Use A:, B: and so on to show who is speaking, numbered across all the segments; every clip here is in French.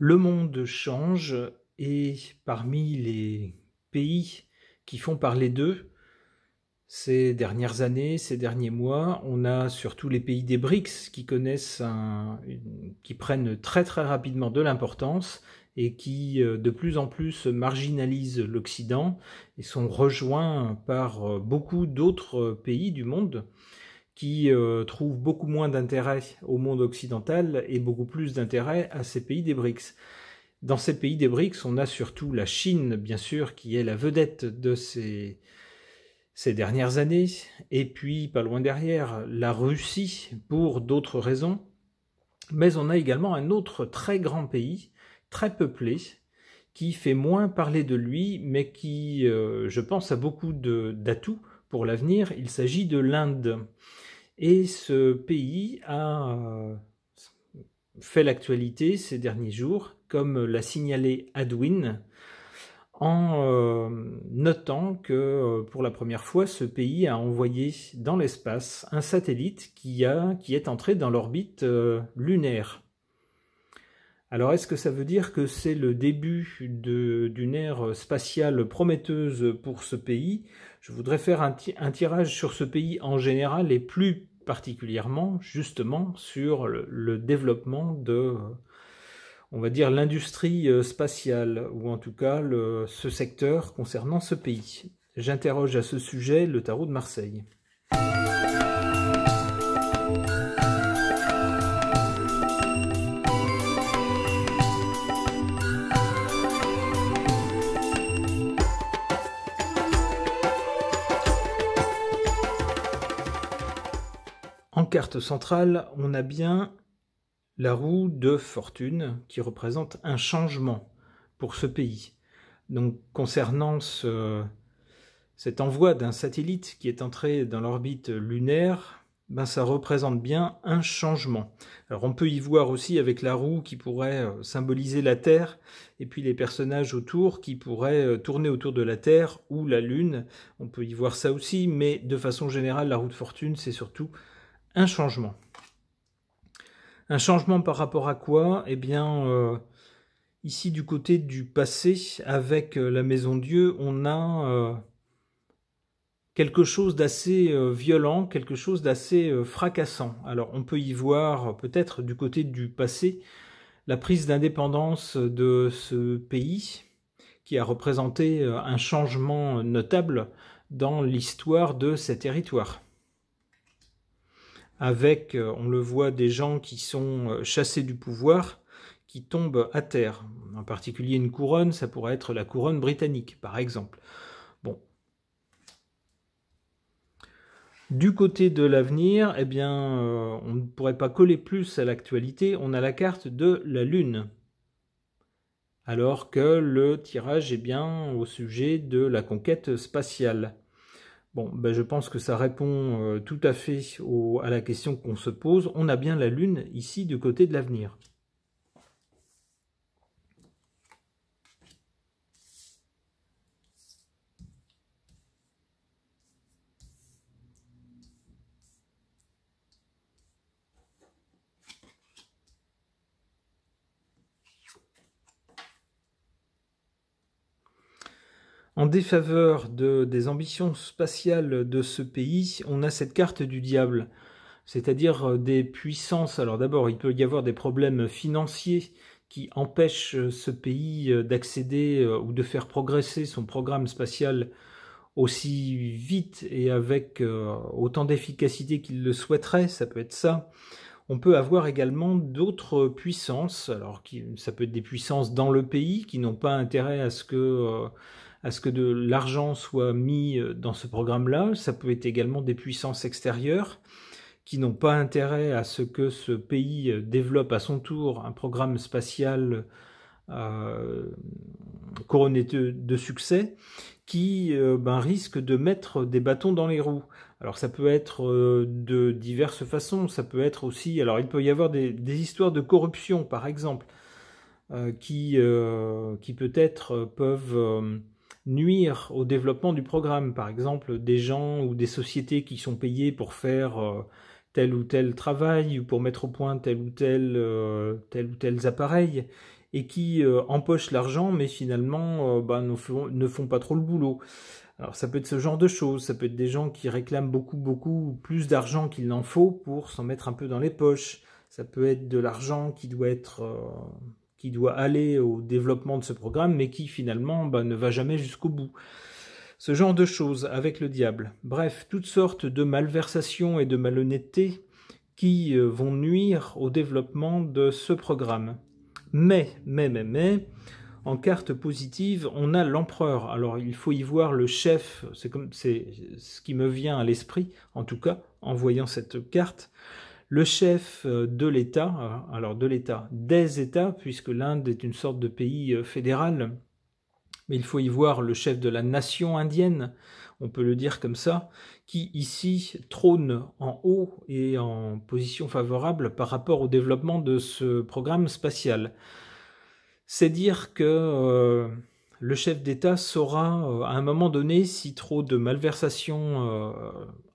A: Le monde change et parmi les pays qui font parler d'eux ces dernières années, ces derniers mois, on a surtout les pays des BRICS qui qui prennent très très rapidement de l'importance et qui de plus en plus marginalisent l'Occident et sont rejoints par beaucoup d'autres pays du monde qui trouvent beaucoup moins d'intérêt au monde occidental et beaucoup plus d'intérêt à ces pays des BRICS. Dans ces pays des BRICS, on a surtout la Chine, bien sûr, qui est la vedette de ces dernières années, et puis, pas loin derrière, la Russie, pour d'autres raisons. Mais on a également un autre très grand pays, très peuplé, qui fait moins parler de lui, mais qui, je pense, a beaucoup d'atouts pour l'avenir. Il s'agit de l'Inde. Et ce pays a fait l'actualité ces derniers jours, comme l'a signalé Adwin, en notant que pour la première fois, ce pays a envoyé dans l'espace un satellite qui est entré dans l'orbite lunaire. Alors, est-ce que ça veut dire que c'est le début d'une ère spatiale prometteuse pour ce pays? Je voudrais faire un tirage sur ce pays en général et plus particulièrement, justement, sur le développement de, on va dire, l'industrie spatiale, ou en tout cas ce secteur concernant ce pays. J'interroge à ce sujet le tarot de Marseille. En carte centrale, on a bien la roue de fortune qui représente un changement pour ce pays. Donc concernant cet envoi d'un satellite qui est entré dans l'orbite lunaire, ça représente bien un changement. Alors on peut y voir aussi avec la roue qui pourrait symboliser la Terre et puis les personnages autour qui pourraient tourner autour de la Terre ou la Lune. On peut y voir ça aussi, mais de façon générale, la roue de fortune, c'est surtout un changement. Un changement par rapport à quoi? Eh bien, ici du côté du passé, avec la Maison Dieu, on a quelque chose d'assez violent, quelque chose d'assez fracassant. Alors on peut y voir peut-être du côté du passé la prise d'indépendance de ce pays qui a représenté un changement notable dans l'histoire de ces territoires. Avec, on le voit, des gens qui sont chassés du pouvoir, qui tombent à terre. En particulier une couronne, ça pourrait être la couronne britannique, par exemple. Bon. Du côté de l'avenir, eh bien, on ne pourrait pas coller plus à l'actualité. On a la carte de la Lune. Alors que le tirage est bien au sujet de la conquête spatiale. Bon, je pense que ça répond tout à fait à la question qu'on se pose. On a bien la Lune ici du côté de l'avenir. En défaveur des ambitions spatiales de ce pays, on a cette carte du diable, c'est-à-dire des puissances. Alors d'abord, il peut y avoir des problèmes financiers qui empêchent ce pays d'accéder ou de faire progresser son programme spatial aussi vite et avec autant d'efficacité qu'il le souhaiterait, ça peut être ça. On peut avoir également d'autres puissances, alors ça peut être des puissances dans le pays qui n'ont pas intérêt à ce que de l'argent soit mis dans ce programme-là. Ça peut être également des puissances extérieures qui n'ont pas intérêt à ce que ce pays développe à son tour un programme spatial couronné de succès, qui risque de mettre des bâtons dans les roues. Alors ça peut être de diverses façons, ça peut être aussi, alors il peut y avoir des histoires de corruption par exemple, qui peut-être peuvent nuire au développement du programme. Par exemple, des gens ou des sociétés qui sont payés pour faire tel ou tel travail ou pour mettre au point tel ou tel appareil et qui empochent l'argent, mais finalement ne font pas trop le boulot. Alors ça peut être ce genre de choses, ça peut être des gens qui réclament beaucoup plus d'argent qu'il n'en faut pour s'en mettre un peu dans les poches. Ça peut être de l'argent qui doit aller au développement de ce programme, mais qui finalement ne va jamais jusqu'au bout. Ce genre de choses avec le diable. Bref, toutes sortes de malversations et de malhonnêtetés qui vont nuire au développement de ce programme. Mais, en carte positive, on a l'empereur. Alors, il faut y voir le chef, c'est ce qui me vient à l'esprit, en tout cas, en voyant cette carte. Le chef de l'État, des États, puisque l'Inde est une sorte de pays fédéral, mais il faut y voir le chef de la nation indienne, on peut le dire comme ça, qui ici trône en haut et en position favorable par rapport au développement de ce programme spatial. C'est dire que le chef d'État saura à un moment donné, si trop de malversations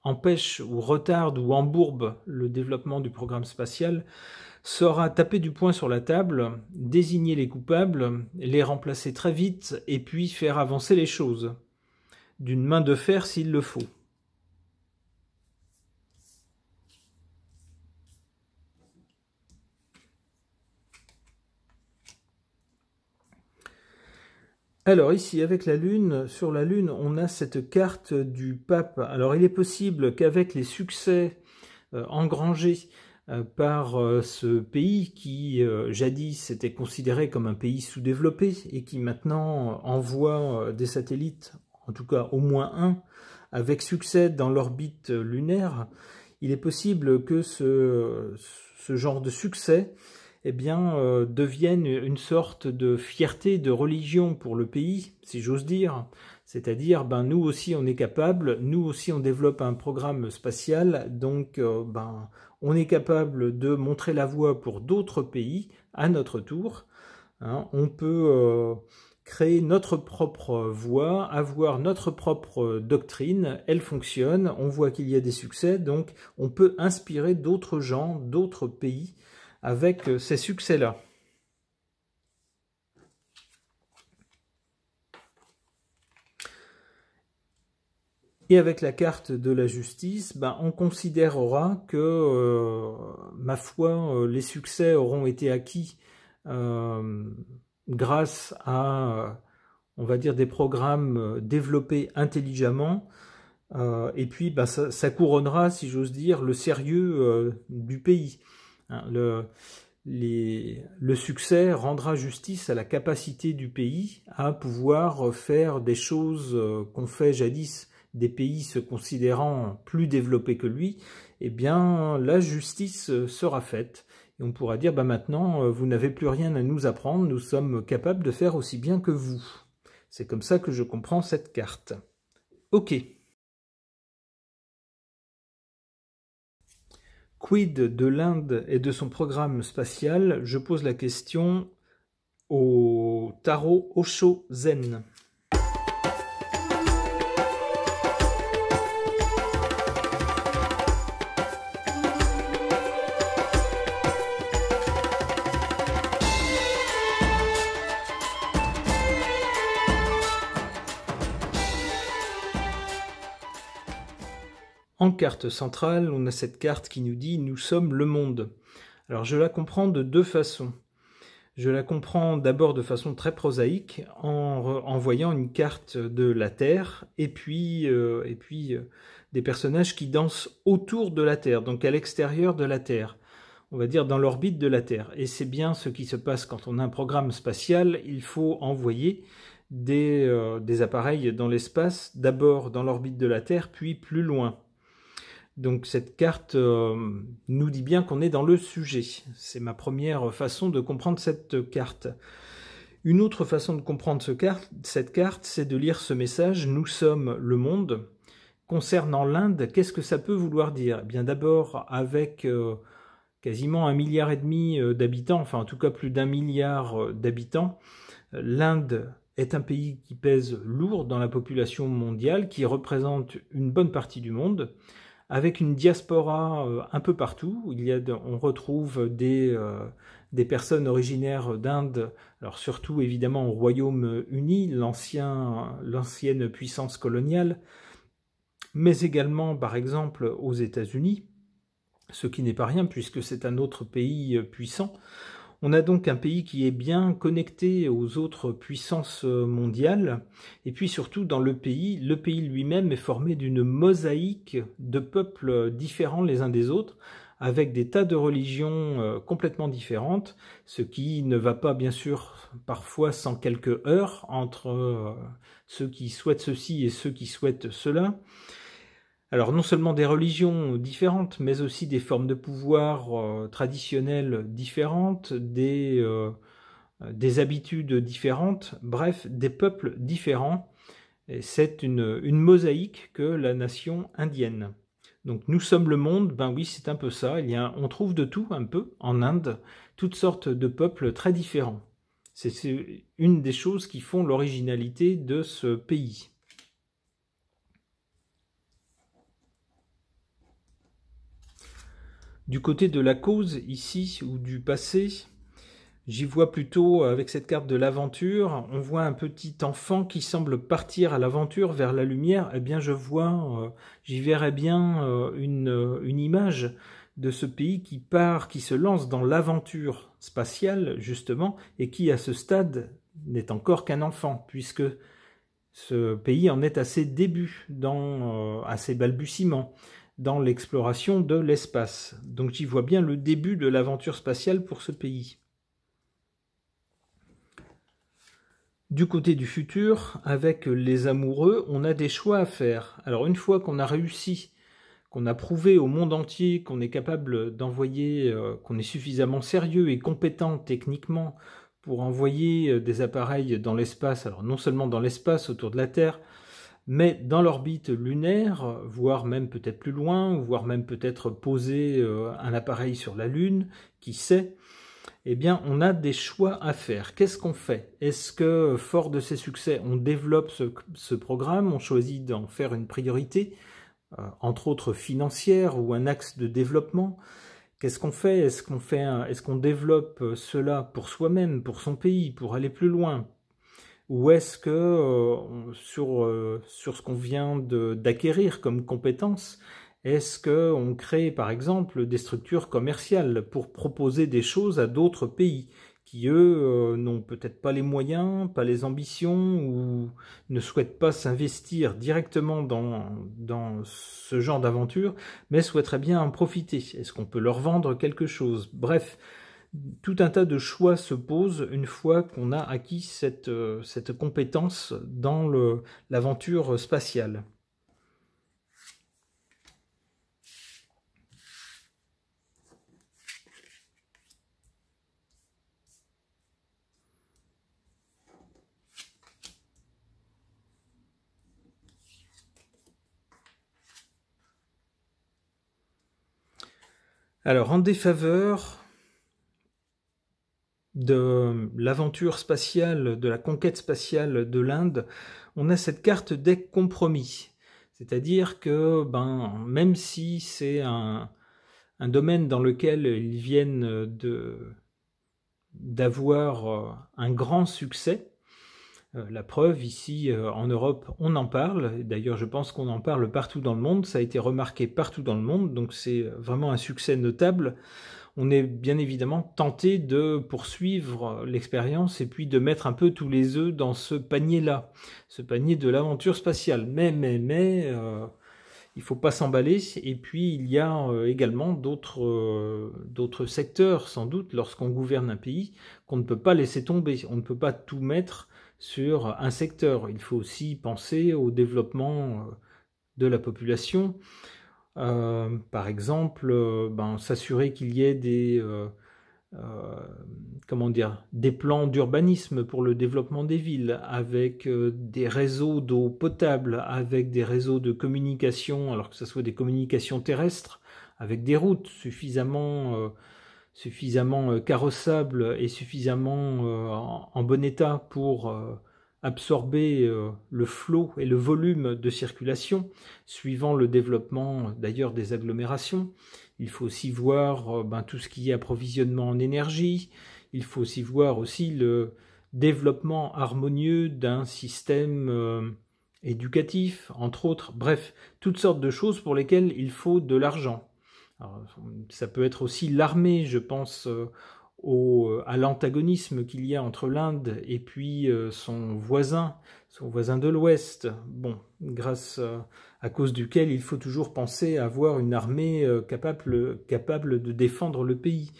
A: empêchent ou retardent ou embourbent le développement du programme spatial, saura taper du poing sur la table, désigner les coupables, les remplacer très vite et puis faire avancer les choses, d'une main de fer s'il le faut. Alors ici, avec la Lune, sur la Lune, on a cette carte du pape. Alors il est possible qu'avec les succès engrangés par ce pays qui jadis était considéré comme un pays sous-développé et qui maintenant envoie des satellites, en tout cas au moins un, avec succès dans l'orbite lunaire, il est possible que ce genre de succès devienne une sorte de fierté, de religion pour le pays, si j'ose dire. C'est-à-dire, nous aussi on est capable, nous aussi on développe un programme spatial, donc on est capable de montrer la voie pour d'autres pays à notre tour. Hein, on peut créer notre propre voie, avoir notre propre doctrine, elle fonctionne, on voit qu'il y a des succès, donc on peut inspirer d'autres gens, d'autres pays avec ces succès-là. Et avec la carte de la justice, on considérera que, ma foi, les succès auront été acquis grâce à, on va dire, des programmes développés intelligemment. Et puis, ça couronnera, si j'ose dire, le sérieux du pays. Hein, le succès rendra justice à la capacité du pays à pouvoir faire des choses qu'on fait jadis, des pays se considérant plus développés que lui. Eh bien, la justice sera faite. Et on pourra dire, maintenant, vous n'avez plus rien à nous apprendre, nous sommes capables de faire aussi bien que vous. C'est comme ça que je comprends cette carte. Ok. Quid de l'Inde et de son programme spatial? Je pose la question au tarot Osho Zen. En carte centrale, on a cette carte qui nous dit « Nous sommes le monde ». Alors je la comprends de deux façons. Je la comprends d'abord de façon très prosaïque, en voyant une carte de la Terre, et puis des personnages qui dansent autour de la Terre, donc à l'extérieur de la Terre, on va dire dans l'orbite de la Terre. Et c'est bien ce qui se passe quand on a un programme spatial, il faut envoyer des appareils dans l'espace, d'abord dans l'orbite de la Terre, puis plus loin. Donc cette carte nous dit bien qu'on est dans le sujet. C'est ma première façon de comprendre cette carte. Une autre façon de comprendre cette carte, c'est de lire ce message « Nous sommes le monde ». Concernant l'Inde, qu'est-ce que ça peut vouloir dire? Eh bien d'abord, avec quasiment 1,5 milliard d'habitants, enfin en tout cas plus d'1 milliard d'habitants, l'Inde est un pays qui pèse lourd dans la population mondiale, qui représente une bonne partie du monde, avec une diaspora un peu partout. On retrouve des des personnes originaires d'Inde, alors surtout évidemment au Royaume-Uni, l'ancienne puissance coloniale, mais également par exemple aux États-Unis, ce qui n'est pas rien puisque c'est un autre pays puissant. On a donc un pays qui est bien connecté aux autres puissances mondiales, et puis surtout dans le pays lui-même est formé d'une mosaïque de peuples différents les uns des autres, avec des tas de religions complètement différentes, ce qui ne va pas bien sûr parfois sans quelques heurts entre ceux qui souhaitent ceci et ceux qui souhaitent cela. Alors non seulement des religions différentes, mais aussi des formes de pouvoir traditionnelles différentes, des habitudes différentes, bref, des peuples différents. C'est une mosaïque que la nation indienne. Donc nous sommes le monde, ben oui, c'est un peu ça. On trouve de tout un peu en Inde, toutes sortes de peuples très différents. C'est une des choses qui font l'originalité de ce pays. Du côté de la cause, ici, ou du passé, j'y vois plutôt, avec cette carte de l'aventure, on voit un petit enfant qui semble partir à l'aventure vers la lumière. Eh bien, j'y verrais bien une image de ce pays qui part, qui se lance dans l'aventure spatiale, justement, et qui, à ce stade, n'est encore qu'un enfant, puisque ce pays en est à ses débuts, à ses balbutiements, dans l'exploration de l'espace. Donc j'y vois bien le début de l'aventure spatiale pour ce pays. Du côté du futur, avec les amoureux, on a des choix à faire. Alors une fois qu'on a réussi, qu'on a prouvé au monde entier qu'on est capable d'envoyer, qu'on est suffisamment sérieux et compétent techniquement pour envoyer des appareils dans l'espace, alors non seulement dans l'espace autour de la Terre, mais dans l'orbite lunaire, voire même peut-être plus loin, voire même peut-être poser un appareil sur la Lune, qui sait, eh bien on a des choix à faire. Qu'est-ce qu'on fait? Est-ce que, fort de ces succès, on développe ce programme, on choisit d'en faire une priorité, entre autres financière ou un axe de développement? Qu'est-ce qu'on fait? Est-ce qu'on développe cela pour soi-même, pour son pays, pour aller plus loin? Ou est-ce que sur ce qu'on vient d'acquérir comme compétences, est-ce qu'on crée par exemple des structures commerciales pour proposer des choses à d'autres pays qui eux n'ont peut-être pas les moyens, pas les ambitions ou ne souhaitent pas s'investir directement dans ce genre d'aventure, mais souhaiteraient bien en profiter? Est-ce qu'on peut leur vendre quelque chose? Bref, tout un tas de choix se posent une fois qu'on a acquis cette compétence dans l'aventure spatiale. Alors, en défaveur de l'aventure spatiale, de la conquête spatiale de l'Inde, on a cette carte des compromis. C'est-à-dire que même si c'est un domaine dans lequel ils viennent d'avoir un grand succès, la preuve, ici en Europe, on en parle. D'ailleurs, je pense qu'on en parle partout dans le monde. Ça a été remarqué partout dans le monde, donc c'est vraiment un succès notable. On est bien évidemment tenté de poursuivre l'expérience et puis de mettre un peu tous les œufs dans ce panier-là, ce panier de l'aventure spatiale. Mais, il ne faut pas s'emballer. Et puis, il y a également d'autres secteurs, sans doute, lorsqu'on gouverne un pays, qu'on ne peut pas laisser tomber. On ne peut pas tout mettre sur un secteur. Il faut aussi penser au développement de la population. Par exemple, s'assurer qu'il y ait des plans d'urbanisme pour le développement des villes, avec des réseaux d'eau potable, avec des réseaux de communication, alors que ce soit des communications terrestres, avec des routes suffisamment carrossables et suffisamment en bon état pour absorber le flot et le volume de circulation, suivant le développement d'ailleurs des agglomérations. Il faut aussi voir tout ce qui est approvisionnement en énergie. Il faut aussi voir aussi le développement harmonieux d'un système éducatif, entre autres. Bref, toutes sortes de choses pour lesquelles il faut de l'argent. Ça peut être aussi l'armée, je pense à l'antagonisme qu'il y a entre l'Inde et puis son voisin de l'Ouest. Bon, à cause duquel il faut toujours penser à avoir une armée capable de défendre le pays.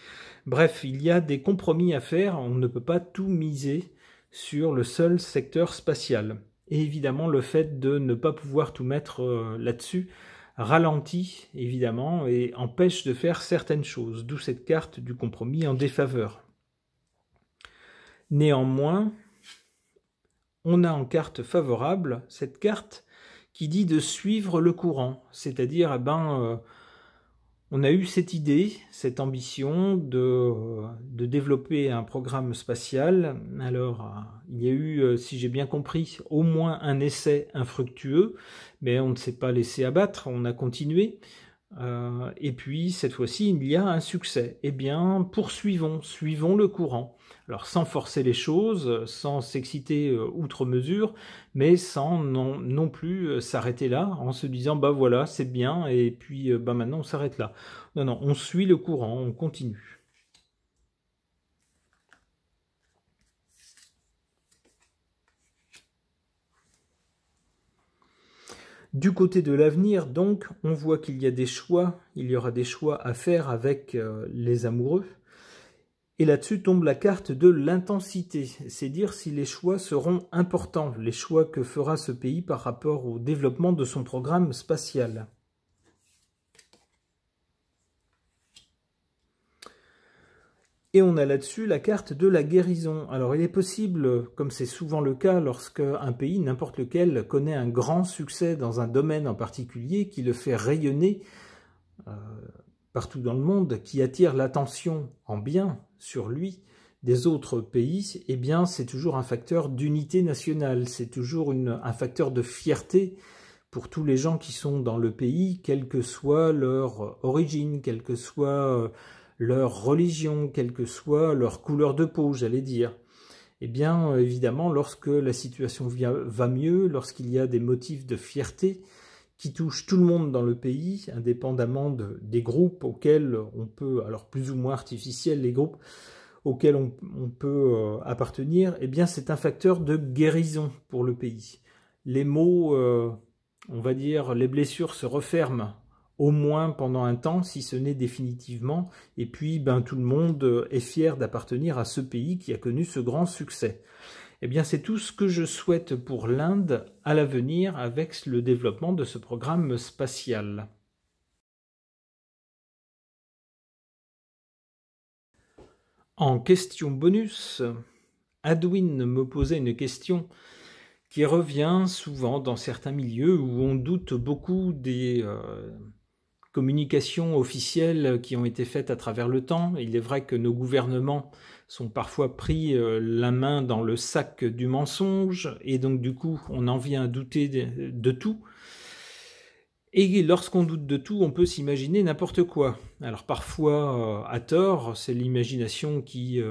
A: Bref, il y a des compromis à faire, on ne peut pas tout miser sur le seul secteur spatial. Et évidemment, le fait de ne pas pouvoir tout mettre là-dessus ralentit, évidemment, et empêche de faire certaines choses, d'où cette carte du compromis en défaveur. Néanmoins, on a en carte favorable cette carte qui dit de suivre le courant, c'est-à-dire, on a eu cette idée, cette ambition de développer un programme spatial. Alors, il y a eu, si j'ai bien compris, au moins un essai infructueux, mais on ne s'est pas laissé abattre, on a continué. Et puis, cette fois-ci, il y a un succès. Eh bien, suivons le courant. Alors, sans forcer les choses, sans s'exciter outre mesure, mais sans non plus s'arrêter là, en se disant, voilà, c'est bien, et puis maintenant on s'arrête là. Non, on suit le courant, on continue. Du côté de l'avenir, donc, on voit qu'il y a des choix, il y aura des choix à faire avec les amoureux. Et là-dessus tombe la carte de l'intensité, c'est dire si les choix seront importants, les choix que fera ce pays par rapport au développement de son programme spatial. Et on a là-dessus la carte de la guérison. Alors il est possible, comme c'est souvent le cas lorsque un pays, n'importe lequel, connaît un grand succès dans un domaine en particulier qui le fait rayonner partout dans le monde, qui attire l'attention en bien sur lui des autres pays, eh bien c'est toujours un facteur d'unité nationale, c'est toujours un facteur de fierté pour tous les gens qui sont dans le pays, quelle que soit leur origine, quelle que soit leur religion, quelle que soit leur couleur de peau, j'allais dire. Eh bien, évidemment, lorsque la situation va mieux, lorsqu'il y a des motifs de fierté qui touchent tout le monde dans le pays, indépendamment des groupes auxquels on peut, alors plus ou moins artificiels les groupes auxquels on peut appartenir, eh bien c'est un facteur de guérison pour le pays. Les maux, on va dire, les blessures se referment au moins pendant un temps, si ce n'est définitivement, et puis tout le monde est fier d'appartenir à ce pays qui a connu ce grand succès. Eh bien, c'est tout ce que je souhaite pour l'Inde à l'avenir avec le développement de ce programme spatial. En question bonus, Adwin me posait une question qui revient souvent dans certains milieux où on doute beaucoup des communications officielles qui ont été faites à travers le temps. Il est vrai que nos gouvernements sont parfois pris la main dans le sac du mensonge et donc du coup on en vient à douter de tout. Et lorsqu'on doute de tout, on peut s'imaginer n'importe quoi. Alors parfois à tort, c'est l'imagination qui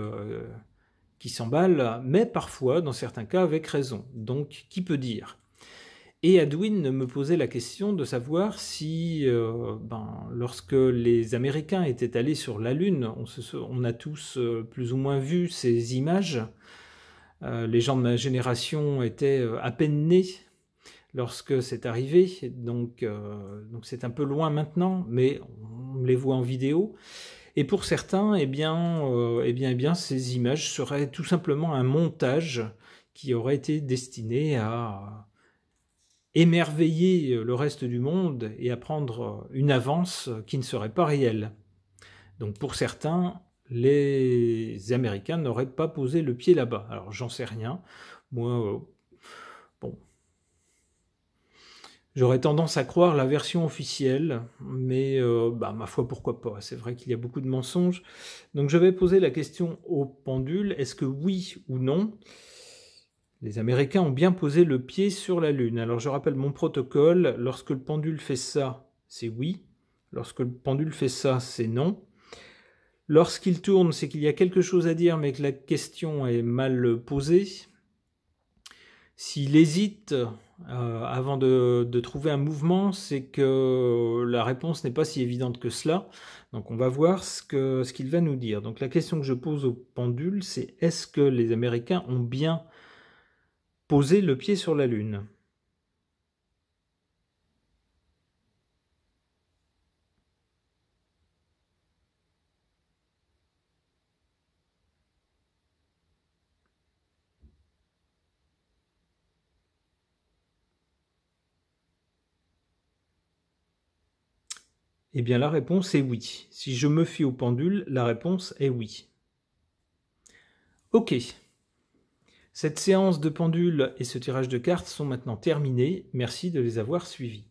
A: s'emballe, mais parfois, dans certains cas, avec raison. Donc, qui peut dire ? Et Adwin me posait la question de savoir si, lorsque les Américains étaient allés sur la Lune, on a tous plus ou moins vu ces images. Les gens de ma génération étaient à peine nés lorsque c'est arrivé, donc c'est un peu loin maintenant, mais on les voit en vidéo. Et pour certains, eh bien, ces images seraient tout simplement un montage qui aurait été destiné à émerveiller le reste du monde et à prendre une avance qui ne serait pas réelle. Donc pour certains, les Américains n'auraient pas posé le pied là-bas. Alors j'en sais rien. Moi, j'aurais tendance à croire la version officielle, mais ma foi, pourquoi pas. C'est vrai qu'il y a beaucoup de mensonges. Donc je vais poser la question au pendule, est-ce que oui ou non, Les Américains ont bien posé le pied sur la Lune. Alors je rappelle mon protocole, lorsque le pendule fait ça, c'est oui. Lorsque le pendule fait ça, c'est non. Lorsqu'il tourne, c'est qu'il y a quelque chose à dire, mais que la question est mal posée. S'il hésite avant de trouver un mouvement, c'est que la réponse n'est pas si évidente que cela. Donc on va voir ce qu'il va nous dire. Donc la question que je pose au pendule, c'est est-ce que les Américains ont bien posé le pied sur la Lune ? Eh bien la réponse est oui. Si je me fie au pendule, la réponse est oui. Ok. Cette séance de pendule et ce tirage de cartes sont maintenant terminés. Merci de les avoir suivis.